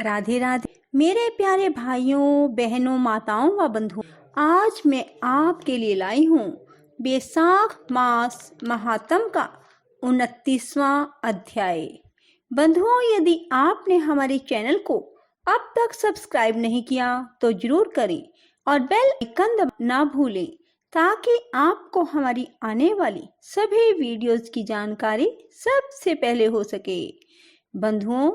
राधे राधे मेरे प्यारे भाइयों बहनों माताओं व बंधुओं, आज मैं आपके लिए लाई हूँ बैसाख मास महात्म का 29वां अध्याय। बंधुओं, यदि आपने हमारे चैनल को अब तक सब्सक्राइब नहीं किया तो जरूर करें और बेल आइकन दबाना ना भूलें ताकि आपको हमारी आने वाली सभी वीडियोस की जानकारी सबसे पहले हो सके। बंधुओं,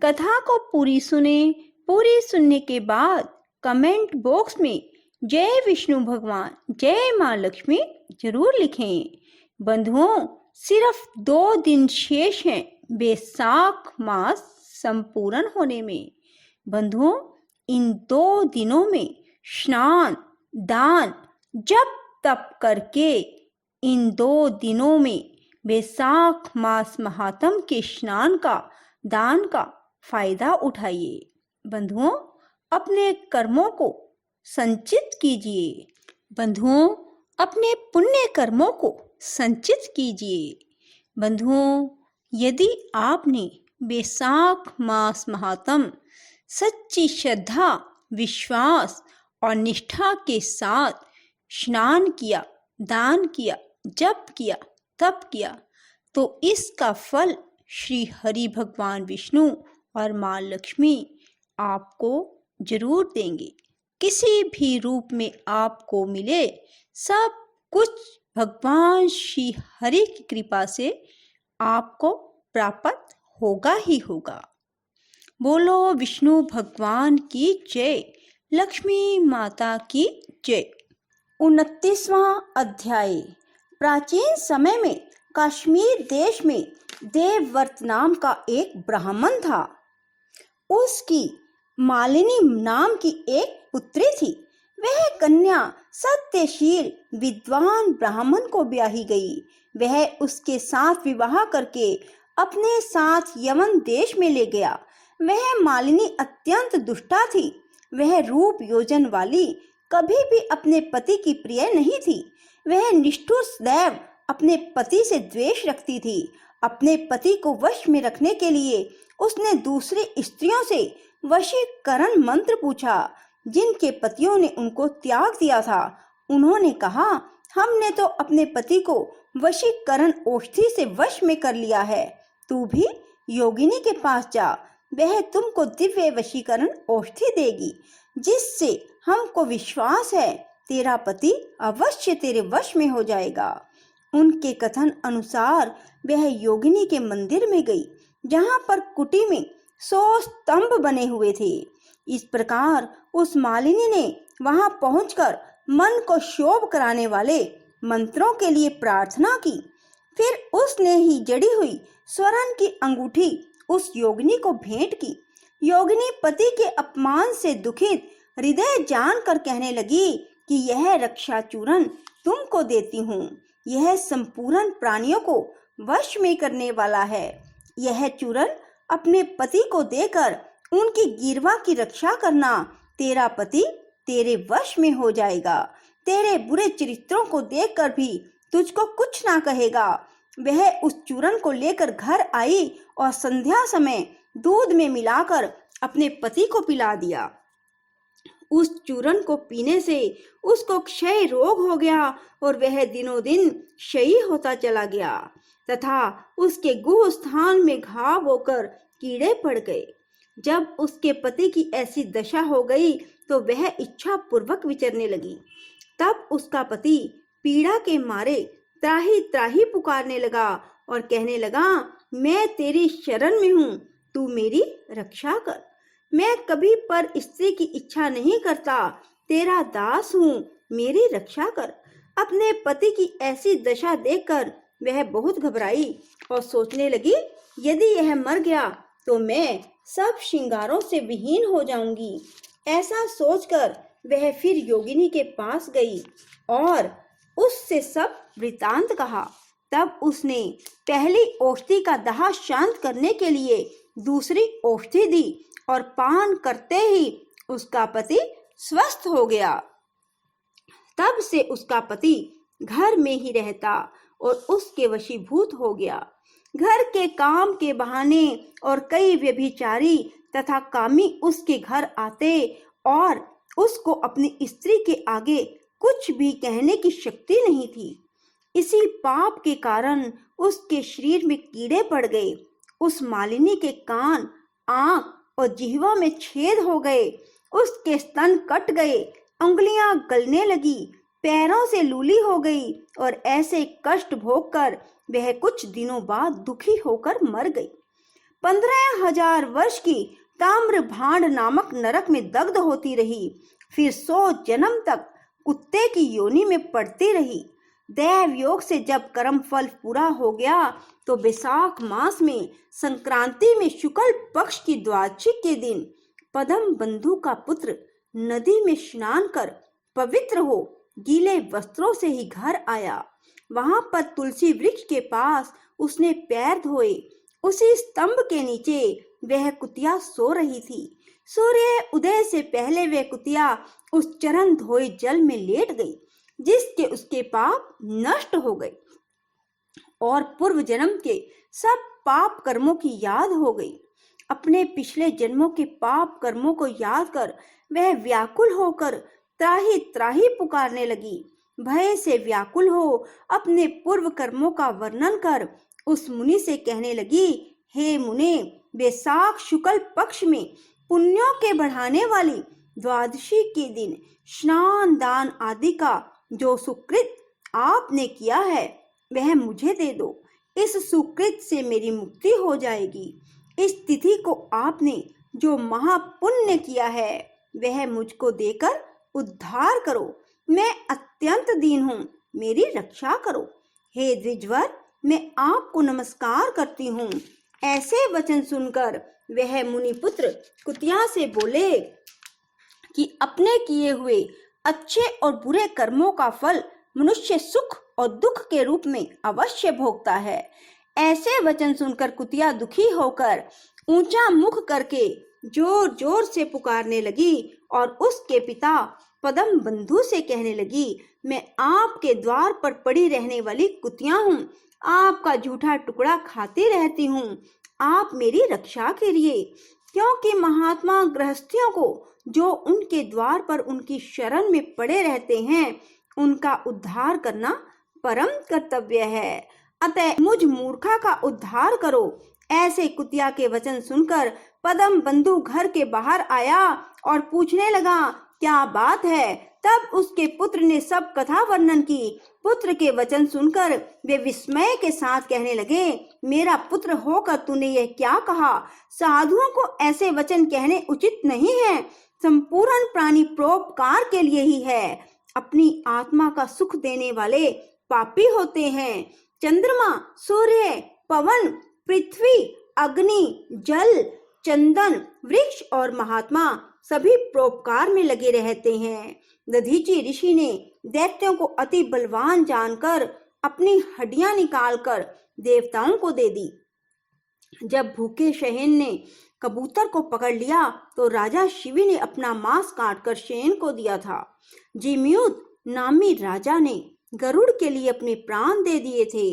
कथा को पूरी सुने। पूरी सुनने के बाद कमेंट बॉक्स में जय विष्णु भगवान, जय माँ लक्ष्मी जरूर लिखें। बंधुओं, सिर्फ 2 दिन शेष हैं बैसाख मास संपूर्ण होने में। बंधुओं, इन 2 दिनों में स्नान, दान, जप तप करके इन 2 दिनों में बैसाख मास महात्म के स्नान का, दान का फायदा उठाइए। बंधुओं, अपने कर्मों को संचित कीजिए। बंधुओं, अपने पुण्य कर्मों को संचित कीजिए। बंधुओं, यदि आपने बैसाख मास महात्म सच्ची श्रद्धा, विश्वास और निष्ठा के साथ स्नान किया, दान किया, जप किया, तप किया, तो इसका फल श्री हरि भगवान विष्णु और माँ लक्ष्मी आपको जरूर देंगे। किसी भी रूप में आपको मिले, सब कुछ भगवान श्री हरि की कृपा से आपको प्राप्त होगा ही होगा। बोलो विष्णु भगवान की जय, लक्ष्मी माता की जय। 29वां अध्याय। प्राचीन समय में कश्मीर देश में देवव्रत नाम का एक ब्राह्मण था। उसकी मालिनी नाम की एक पुत्री थी। वह कन्या सत्यशील विद्वान ब्राह्मण को ब्याही गई। वह उसके साथ विवाह करके अपने साथ यमन देश में ले गया। वह मालिनी अत्यंत दुष्टा थी। वह रूप योजन वाली, कभी भी अपने पति की प्रिय नहीं थी। वह निष्ठुर सदैव अपने पति से द्वेष रखती थी। अपने पति को वश में रखने के लिए उसने दूसरी स्त्रियों से वशीकरण मंत्र पूछा। जिनके पतियों ने उनको त्याग दिया था, उन्होंने कहा, हमने तो अपने पति को वशीकरण औषधि से वश में कर लिया है, तू भी योगिनी के पास जा, वह तुमको दिव्य वशीकरण औषधि देगी, जिससे हमको विश्वास है तेरा पति अवश्य तेरे वश में हो जाएगा। उनके कथन अनुसार वह योगिनी के मंदिर में गई, जहाँ पर कुटी में 100 स्तंभ बने हुए थे। इस प्रकार उस मालिनी ने वहां पहुंचकर मन को शोभ कराने वाले मंत्रों के लिए प्रार्थना की। फिर उसने ही जड़ी हुई स्वर्ण की अंगूठी उस योगिनी को भेंट की। योगिनी पति के अपमान से दुखित हृदय जानकर कहने लगी कि यह रक्षा चूर्ण तुमको देती हूँ। यह संपूर्ण प्राणियों को वश में करने वाला है। यह चूर्ण अपने पति को देकर उनकी गिरवा की रक्षा करना। तेरा पति तेरे वश में हो जाएगा। तेरे बुरे चरित्रों को देखकर भी तुझको कुछ ना कहेगा। वह उस चूर्ण को लेकर घर आई और संध्या समय दूध में मिलाकर अपने पति को पिला दिया। उस चूर्ण को पीने से उसको क्षय रोग हो गया और वह दिनों दिन क्षयी होता चला गया तथा उसके गुह स्थान में घाव होकर कीड़े पड़ गए। जब उसके पति की ऐसी दशा हो गई तो वह इच्छा पूर्वक विचरने लगी। तब उसका पति पीड़ा के मारे त्राही त्राही पुकारने लगा और कहने लगा, मैं तेरी शरण में हूँ, तू मेरी रक्षा कर। मैं कभी पर स्त्री की इच्छा नहीं करता, तेरा दास हूँ, मेरी रक्षा कर। अपने पति की ऐसी दशा देखकर वह बहुत घबराई और सोचने लगी, यदि यह मर गया तो मैं सब श्रृंगारों से विहीन हो जाऊंगी। ऐसा सोचकर वह फिर योगिनी के पास गई और उससे सब वृतांत कहा। तब उसने पहली औषधि का दाह शांत करने के लिए दूसरी औषधि दी और पान करते ही उसका पति स्वस्थ हो गया। तब से उसका पति घर में ही रहता और उसके वशीभूत हो गया। घर के काम के बहाने और कई व्यभिचारी तथा कामी उसके घर आते और उसको अपनी स्त्री के आगे कुछ भी कहने की शक्ति नहीं थी। इसी पाप के कारण उसके शरीर में कीड़े पड़ गए। उस मालिनी के कान, आंख और जिह्वा में छेद हो गए। उसके स्तन कट गए, उंगलियां गलने लगी, पैरों से लूली हो गई और ऐसे कष्ट भोगकर वह कुछ दिनों बाद दुखी होकर मर गई। 15,000 वर्ष की ताम्र भांड नामक नरक में दग्ध होती रही। फिर 100 जन्म तक कुत्ते की योनि में पड़ती रही। दैव योग से जब कर्म फल पूरा हो गया तो वैशाख मास में संक्रांति में शुक्ल पक्ष की द्वादशी के दिन पद्म बंधु का पुत्र नदी में स्नान कर पवित्र हो गीले वस्त्रों से ही घर आया। वहां पर तुलसी वृक्ष के पास उसने पैर धोए। उसी स्तंभ के नीचे वह कुतिया सो रही थी। सूर्य उदय से पहले वह कुतिया उस चरण धोए जल में लेट गई, जिसके उसके पाप नष्ट हो गए और पूर्व जन्म के सब पाप कर्मों की याद हो गई। अपने पिछले जन्मों के पाप कर्मों को याद कर वह व्याकुल होकर त्राही त्राही पुकारने लगी। भय से व्याकुल हो अपने पूर्व कर्मों का वर्णन कर उस मुनि से कहने लगी, हे मुने, वैशाख शुक्ल पक्ष में पुण्यों के बढ़ाने वाली द्वादशी के दिन स्नान दान आदि का जो सुकृत आपने किया है वह मुझे दे दो। इस सुकृत से मेरी मुक्ति हो जाएगी। इस तिथि को आपने जो महापुण्य किया है वह मुझको देकर उद्धार करो। मैं अत्यंत दीन हूँ, मेरी रक्षा करो। हे द्विजवर, मैं आपको नमस्कार करती हूँ। ऐसे वचन सुनकर वह मुनिपुत्र कुतिया से बोले कि अपने किए हुए अच्छे और बुरे कर्मों का फल मनुष्य सुख और दुख के रूप में अवश्य भोगता है। ऐसे वचन सुनकर कुतिया दुखी होकर ऊंचा मुख करके जोर जोर से पुकारने लगी और उसके पिता पद्म बंधु से कहने लगी, मैं आपके द्वार पर पड़ी रहने वाली कुतिया हूँ, आपका झूठा टुकड़ा खाती रहती हूँ। आप मेरी रक्षा कीजिए, क्योंकि महात्मा गृहस्थियों को जो उनके द्वार पर उनकी शरण में पड़े रहते हैं उनका उद्धार करना परम कर्तव्य है। अतः मुझ मूर्खा का उद्धार करो। ऐसे कुतिया के वचन सुनकर पद्म बंधु घर के बाहर आया और पूछने लगा, क्या बात है? तब उसके पुत्र ने सब कथा वर्णन की। पुत्र के वचन सुनकर वे विस्मय के साथ कहने लगे, मेरा पुत्र होकर तूने यह क्या कहा? साधुओं को ऐसे वचन कहने उचित नहीं है। संपूर्ण प्राणी परोपकार के लिए ही है। अपनी आत्मा का सुख देने वाले पापी होते हैं। चंद्रमा, सूर्य, पवन, पृथ्वी, अग्नि, जल, चंदन, वृक्ष और महात्मा सभी परोपकार में लगे रहते हैं। दधीचि ऋषि ने दैत्यों को अति बलवान जानकर अपनी हड्डियां निकालकर देवताओं को दे दी। जब भूखे शयन ने कबूतर को पकड़ लिया तो राजा शिवी ने अपना मांस काटकर शयन को दिया था। जिम्युत नामी राजा ने गरुड़ के लिए अपने प्राण दे दिए थे।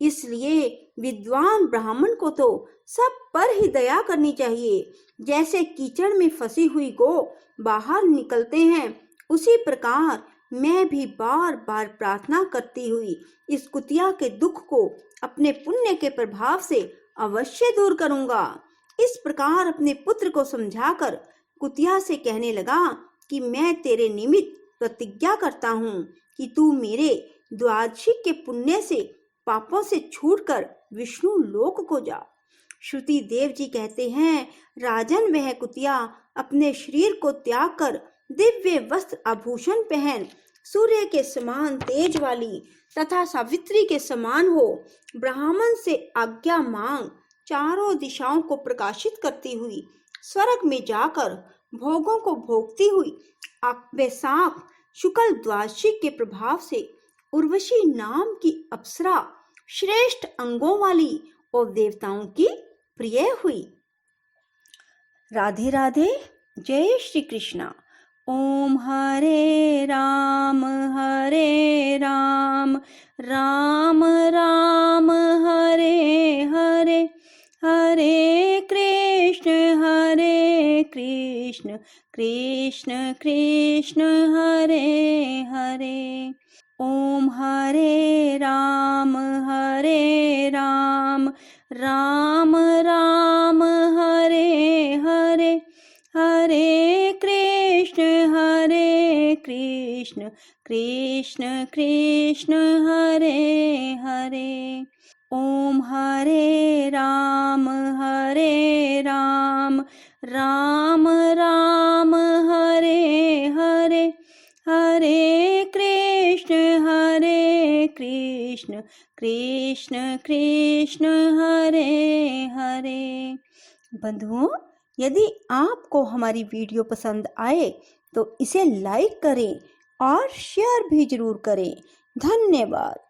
इसलिए विद्वान ब्राह्मण को तो सब पर ही दया करनी चाहिए। जैसे कीचड़ में फंसी हुई गौ बाहर निकलते हैं, उसी प्रकार मैं भी बार बार प्रार्थना करती हुई इस कुतिया के दुख को अपने पुण्य के प्रभाव से अवश्य दूर करूंगा। इस प्रकार अपने पुत्र को समझाकर कुतिया से कहने लगा कि मैं तेरे निमित्त प्रतिज्ञा करता हूँ कि तू मेरे द्वादशी के पुण्य से पापों से छूटकर विष्णु लोक को जा। श्रुति देव जी कहते हैं, राजन वह कुतिया अपने शरीर को त्याग कर दिव्य वस्त्र आभूषण पहन सूर्य के समान तेज वाली तथा सावित्री के समान हो ब्राह्मण से आज्ञा मांग चारों दिशाओं को प्रकाशित करती हुई स्वर्ग में जाकर भोगों को भोगती हुई वैशाख शुक्ल द्वादशी के प्रभाव से उर्वशी नाम की अप्सरा श्रेष्ठ अंगों वाली और देवताओं की प्रिय हुई। राधे राधे। जय श्री कृष्णा। ओम हरे राम राम राम हरे हरे हरे कृष्ण कृष्ण कृष्ण हरे हरे। ओम हरे राम राम राम हरे हरे। हरे कृष्ण कृष्ण हरे हरे। ओम हरे राम राम राम हरे हरे। हरे कृष्ण कृष्ण हरे हरे। बंधुओं, यदि आपको हमारी वीडियो पसंद आए तो इसे लाइक करें और शेयर भी जरूर करें। धन्यवाद।